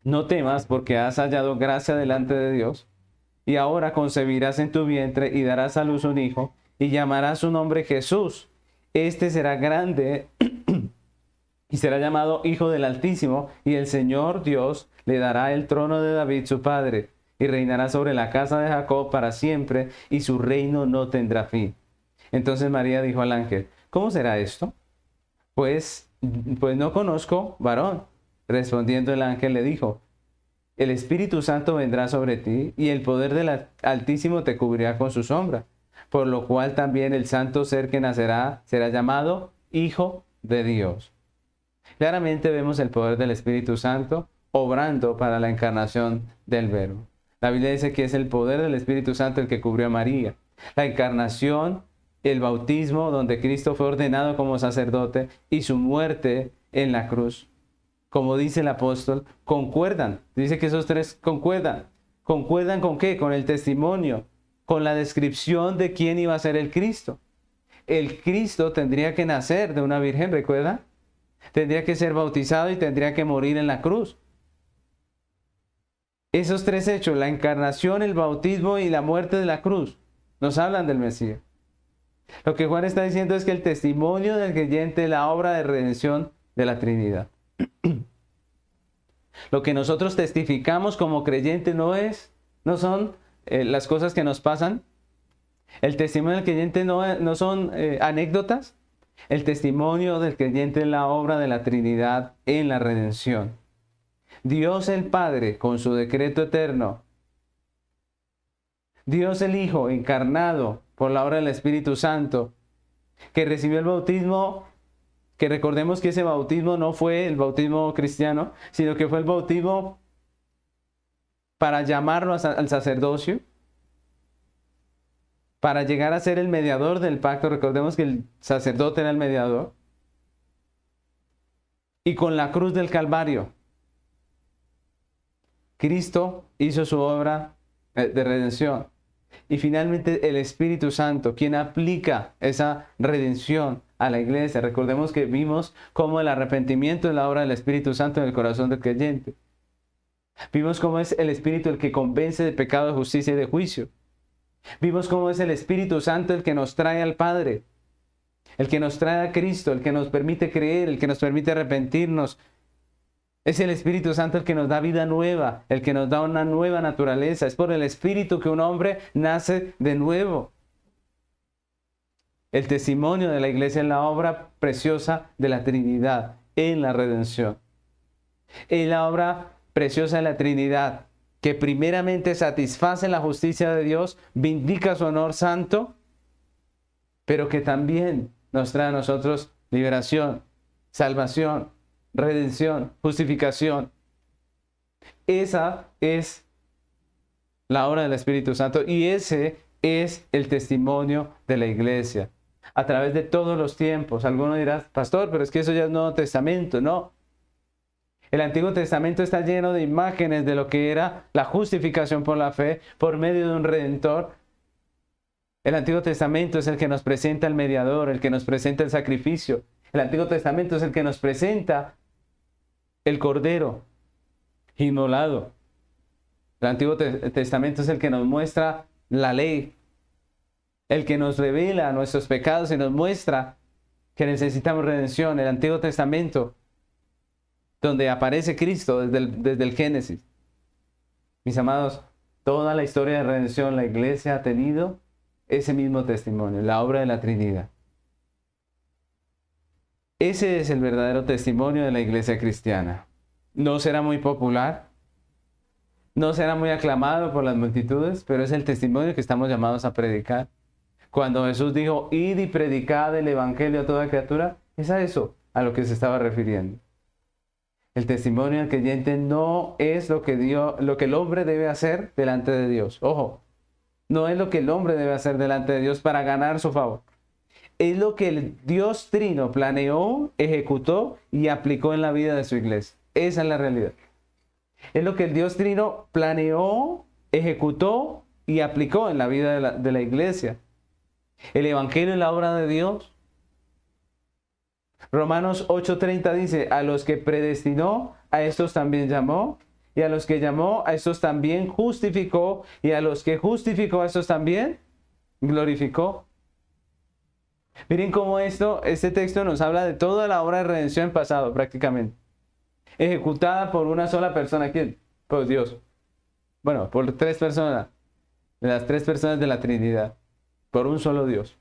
No temas porque has hallado gracia delante de Dios, y ahora concebirás en tu vientre y darás a luz un hijo, y llamarás su nombre Jesús. Este será grande y será llamado Hijo del Altísimo, y el Señor Dios le dará el trono de David su padre, y reinará sobre la casa de Jacob para siempre, y su reino no tendrá fin. Entonces María dijo al ángel: ¿Cómo será esto? Pues no conozco varón. Respondiendo el ángel le dijo: El Espíritu Santo vendrá sobre ti, y el poder del Altísimo te cubrirá con su sombra, por lo cual también el santo ser que nacerá será llamado Hijo de Dios. Claramente vemos el poder del Espíritu Santo obrando para la encarnación del Verbo. La Biblia dice que es el poder del Espíritu Santo el que cubrió a María. La encarnación, el bautismo, donde Cristo fue ordenado como sacerdote, y su muerte en la cruz, como dice el apóstol, concuerdan. Dice que esos tres concuerdan. ¿Concuerdan con qué? Con el testimonio, con la descripción de quién iba a ser el Cristo. El Cristo tendría que nacer de una virgen, ¿recuerda? Tendría que ser bautizado y tendría que morir en la cruz. Esos tres hechos, la encarnación, el bautismo y la muerte de la cruz, nos hablan del Mesías. Lo que Juan está diciendo es que el testimonio del creyente es la obra de redención de la Trinidad. Lo que nosotros testificamos como creyentes no son las cosas que nos pasan. El testimonio del creyente no son anécdotas. El testimonio del creyente es la obra de la Trinidad en la redención. Dios el Padre, con su decreto eterno. Dios el Hijo, encarnado por la obra del Espíritu Santo, que recibió el bautismo. Que recordemos que ese bautismo no fue el bautismo cristiano, sino que fue el bautismo para llamarlo al sacerdocio, para llegar a ser el mediador del pacto. Recordemos que el sacerdote era el mediador. Y con la cruz del Calvario, Cristo hizo su obra de redención. Y finalmente el Espíritu Santo, quien aplica esa redención a la iglesia. Recordemos que vimos cómo el arrepentimiento es la obra del Espíritu Santo en el corazón del creyente. Vimos cómo es el Espíritu el que convence de pecado, de justicia y de juicio. Vimos cómo es el Espíritu Santo el que nos trae al Padre, el que nos trae a Cristo, el que nos permite creer, el que nos permite arrepentirnos. Es el Espíritu Santo el que nos da vida nueva, el que nos da una nueva naturaleza. Es por el Espíritu que un hombre nace de nuevo. El testimonio de la iglesia es la obra preciosa de la Trinidad en la redención. Es la obra preciosa de la Trinidad que primeramente satisface la justicia de Dios, vindica su honor santo, pero que también nos trae a nosotros liberación, salvación, redención, justificación. Esa es la obra del Espíritu Santo y ese es el testimonio de la iglesia a través de todos los tiempos. Alguno dirá: pastor, pero es que eso ya es Nuevo Testamento. No. El Antiguo Testamento está lleno de imágenes de lo que era la justificación por la fe por medio de un Redentor. El Antiguo Testamento es el que nos presenta el mediador, el que nos presenta el sacrificio. El Antiguo Testamento es el que nos presenta el Cordero inmolado. El Antiguo Testamento es el que nos muestra la ley, el que nos revela nuestros pecados y nos muestra que necesitamos redención. El Antiguo Testamento, donde aparece Cristo desde el Génesis. Mis amados, toda la historia de redención, la iglesia ha tenido ese mismo testimonio, la obra de la Trinidad. Ese es el verdadero testimonio de la iglesia cristiana. No será muy popular, no será muy aclamado por las multitudes, pero es el testimonio que estamos llamados a predicar. Cuando Jesús dijo: id y predicad el evangelio a toda criatura, es a eso a lo que se estaba refiriendo. El testimonio del creyente no es lo que el hombre debe hacer delante de Dios. Ojo, no es lo que el hombre debe hacer delante de Dios para ganar su favor. Es lo que el Dios Trino planeó, ejecutó y aplicó en la vida de su iglesia. Esa es la realidad. Es lo que el Dios Trino planeó, ejecutó y aplicó en la vida de la iglesia. El evangelio es la obra de Dios. Romanos 8:30 dice: a los que predestinó, a estos también llamó, y a los que llamó, a estos también justificó, y a los que justificó, a estos también glorificó. Miren cómo este texto nos habla de toda la obra de redención en pasado, prácticamente. Ejecutada por una sola persona. ¿Quién? Por Dios. Bueno, por tres personas. De las tres personas de la Trinidad. Por un solo Dios.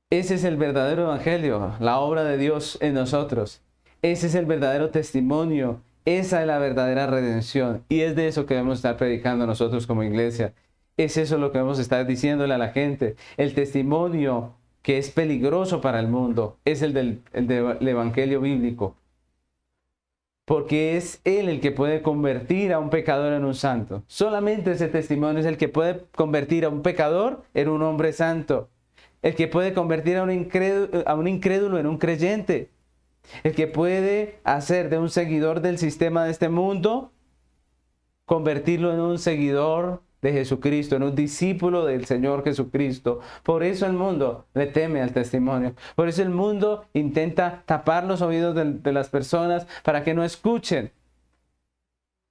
Ese es el verdadero evangelio, la obra de Dios en nosotros. Ese es el verdadero testimonio. Esa es la verdadera redención. Y es de eso que debemos estar predicando nosotros como iglesia. Es eso lo que debemos estar diciéndole a la gente. El testimonio que es peligroso para el mundo es el del evangelio bíblico. Porque es Él el que puede convertir a un pecador en un santo. Solamente ese testimonio es el que puede convertir a un pecador en un hombre santo. El que puede convertir a un incrédulo en un creyente. El que puede hacer de un seguidor del sistema de este mundo, convertirlo en un seguidor de Jesucristo, en un discípulo del Señor Jesucristo. Por eso el mundo le teme al testimonio. Por eso el mundo intenta tapar los oídos de las personas para que no escuchen.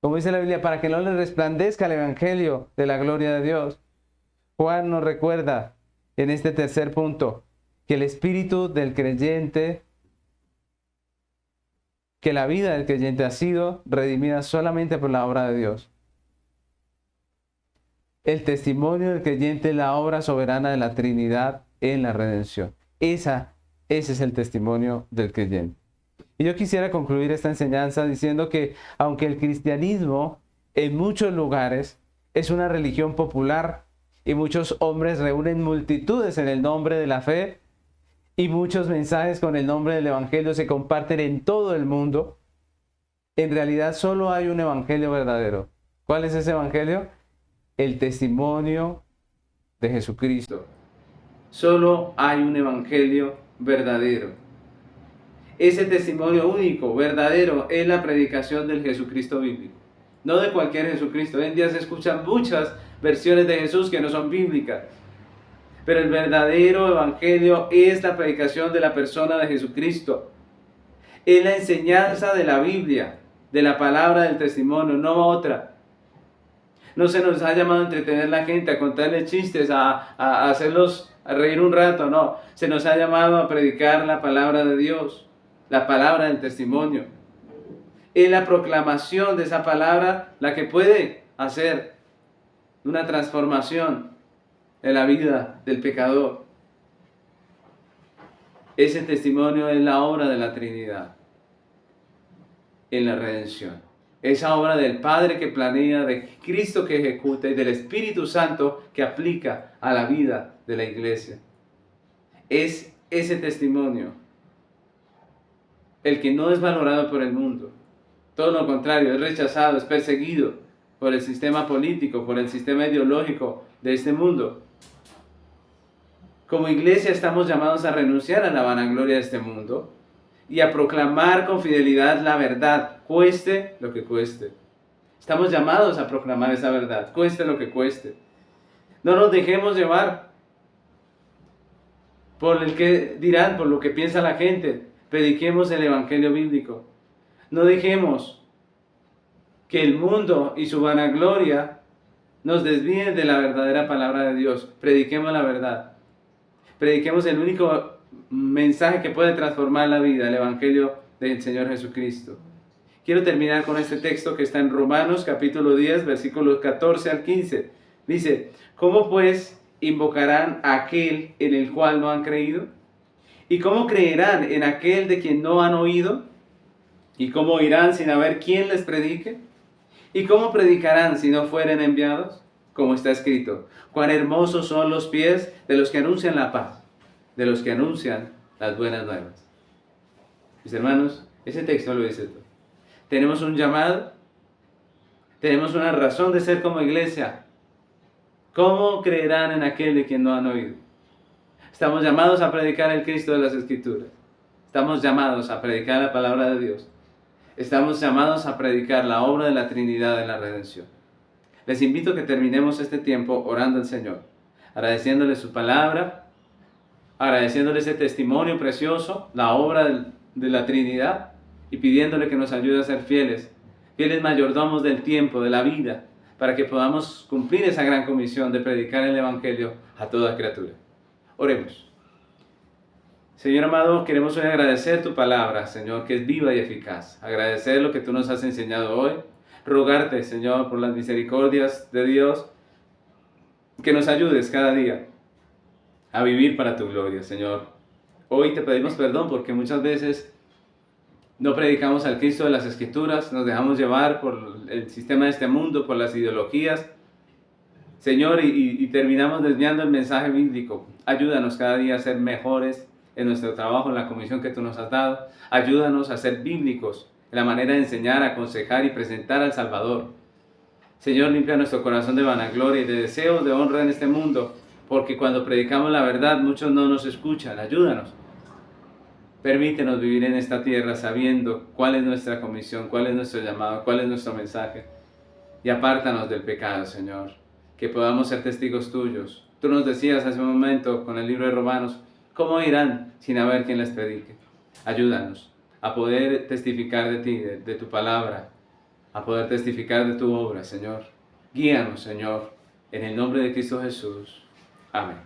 Como dice la Biblia, para que no les resplandezca el evangelio de la gloria de Dios. Juan nos recuerda en este tercer punto que el espíritu del creyente, que la vida del creyente ha sido redimida solamente por la obra de Dios. El testimonio del creyente es la obra soberana de la Trinidad en la redención. Ese es el testimonio del creyente. Y yo quisiera concluir esta enseñanza diciendo que aunque el cristianismo en muchos lugares es una religión popular y muchos hombres reúnen multitudes en el nombre de la fe y muchos mensajes con el nombre del evangelio se comparten en todo el mundo, en realidad solo hay un evangelio verdadero. ¿Cuál es ese evangelio? El testimonio de Jesucristo. Solo hay un evangelio verdadero. Ese testimonio único, verdadero, es la predicación del Jesucristo bíblico. No de cualquier Jesucristo. Hoy en día se escuchan muchas versiones de Jesús que no son bíblicas. Pero el verdadero evangelio es la predicación de la persona de Jesucristo. Es la enseñanza de la Biblia, de la palabra del testimonio, no otra. No se nos ha llamado a entretener a la gente, a contarles chistes, a hacerlos a reír un rato, no. Se nos ha llamado a predicar la palabra de Dios, la palabra del testimonio. Es la proclamación de esa palabra la que puede hacer una transformación en la vida del pecador. Ese testimonio es la obra de la Trinidad en la redención. Esa obra del Padre que planea, de Cristo que ejecuta y del Espíritu Santo que aplica a la vida de la iglesia. Es ese testimonio el que no es valorado por el mundo. Todo lo contrario, es rechazado, es perseguido por el sistema político, por el sistema ideológico de este mundo. Como iglesia estamos llamados a renunciar a la vanagloria de este mundo y a proclamar con fidelidad la verdad, cueste lo que cueste. Estamos llamados a proclamar esa verdad, cueste lo que cueste. No nos dejemos llevar por el que dirán, por lo que piensa la gente. Prediquemos el evangelio bíblico. No dejemos que el mundo y su vanagloria nos desvíen de la verdadera palabra de Dios. Prediquemos la verdad. Prediquemos el único mensaje que puede transformar la vida, el evangelio del Señor Jesucristo. Quiero terminar con este texto que está en Romanos capítulo 10, versículos 14 al 15. Dice, ¿cómo pues invocarán a aquel en el cual no han creído? ¿Y cómo creerán en aquel de quien no han oído? ¿Y cómo oirán sin haber quien les predique? ¿Y cómo predicarán si no fueren enviados? Como está escrito, cuán hermosos son los pies de los que anuncian la paz, de los que anuncian las buenas nuevas. Mis hermanos, ese texto lo dice todo. Tenemos un llamado, tenemos una razón de ser como iglesia. ¿Cómo creerán en aquel de quien no han oído? Estamos llamados a predicar el Cristo de las Escrituras. Estamos llamados a predicar la palabra de Dios. Estamos llamados a predicar la obra de la Trinidad en la redención. Les invito a que terminemos este tiempo orando al Señor, agradeciéndole su palabra, agradeciéndole ese testimonio precioso, la obra de la Trinidad, y pidiéndole que nos ayude a ser fieles, fieles mayordomos del tiempo, de la vida, para que podamos cumplir esa gran comisión de predicar el Evangelio a toda criatura. Oremos. Señor amado, queremos hoy agradecer tu palabra, Señor, que es viva y eficaz. Agradecer lo que tú nos has enseñado hoy. Rogarte, Señor, por las misericordias de Dios, que nos ayudes cada día a vivir para tu gloria, Señor. Hoy te pedimos perdón porque muchas veces no predicamos al Cristo de las Escrituras, nos dejamos llevar por el sistema de este mundo, por las ideologías, Señor, y terminamos desviando el mensaje bíblico. Ayúdanos cada día a ser mejores en nuestro trabajo, en la comisión que tú nos has dado. Ayúdanos a ser bíblicos en la manera de enseñar, aconsejar y presentar al Salvador. Señor, limpia nuestro corazón de vanagloria y de deseos de honra en este mundo, porque cuando predicamos la verdad muchos no nos escuchan. Ayúdanos. Permítenos vivir en esta tierra sabiendo cuál es nuestra comisión, cuál es nuestro llamado, cuál es nuestro mensaje. Y apártanos del pecado, Señor, que podamos ser testigos tuyos. Tú nos decías hace un momento con el libro de Romanos, ¿cómo irán sin haber quien les predique? Ayúdanos a poder testificar de ti, de tu palabra, a poder testificar de tu obra, Señor. Guíanos, Señor, en el nombre de Cristo Jesús. Amén.